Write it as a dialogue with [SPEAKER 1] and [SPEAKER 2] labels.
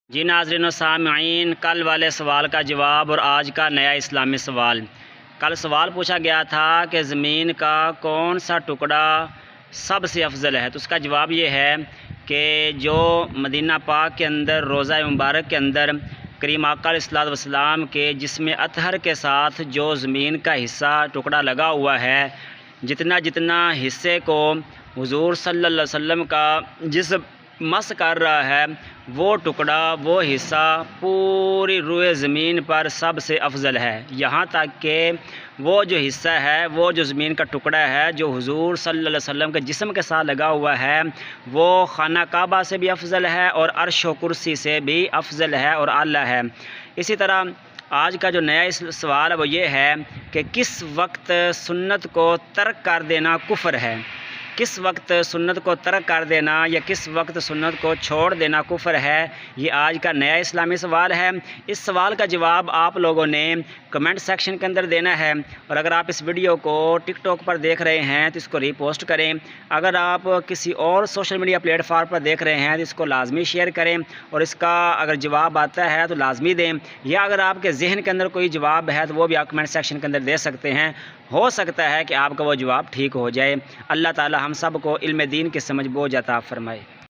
[SPEAKER 1] جی ناظرین و سامعین، کل والے سوال کا جواب اور آج کا نیا اسلامی سوال۔ کل سوال پوچھا گیا تھا کہ زمین کا کون سا ٹکڑا سب سے افضل ہے، تو اس کا جواب یہ ہے کہ جو مدینہ پاک کے اندر روضہ مبارک کے اندر کریم آقا علیہ الصلوۃ والسلام کے جسم اطہر کے ساتھ جو زمین کا حصہ ٹکڑا لگا ہوا ہے، جتنا حصے کو حضور صلی اللہ علیہ وسلم کا جسم مس کر رہا ہے، وہ ٹکڑا، وہ حصہ پوری روئے زمین پر سب سے افضل ہے۔ یہاں تک کہ وہ جو حصہ ہے، وہ جو زمین کا ٹکڑا ہے جو حضور صلی اللہ علیہ وسلم کے جسم کے ساتھ لگا ہوا ہے، وہ خانہ کعبہ سے بھی افضل ہے اور عرش و کرسی سے بھی افضل ہے اور اعلیٰ ہے۔ اسی طرح آج کا جو نیا سوال ہے وہ یہ ہے کہ کس وقت سنت کو ترک کر دینا کفر ہے؟ کس وقت سنت کو ترک کر دینا یا کس وقت سنت کو چھوڑ دینا کفر ہے؟ یہ آج کا نیا اسلامی سوال ہے۔ اس سوال کا جواب آپ لوگوں نے کمنٹ سیکشن کے اندر دینا ہے، اور اگر آپ اس ویڈیو کو ٹک ٹاک پر دیکھ رہے ہیں تو اس کو ری پوسٹ کریں، اگر آپ کسی اور سوشل میڈیا پلیٹ فارم پر دیکھ رہے ہیں تو اس کو لازمی شیئر کریں، اور اس کا اگر جواب آتا ہے تو لازمی دیں، یا اگر آپ کے ذہن کے اندر کوئی جواب ہے تو وہ بھی آپ کمنٹ سیکشن کے اندر دے سکتے ہیں۔ ہو سکتا ہے کہ آپ کا وہ جواب ٹھیک ہو جائے۔ اللہ تعالی ہم سب کو علم دین کی سمجھ بوجھ عطا فرمائے۔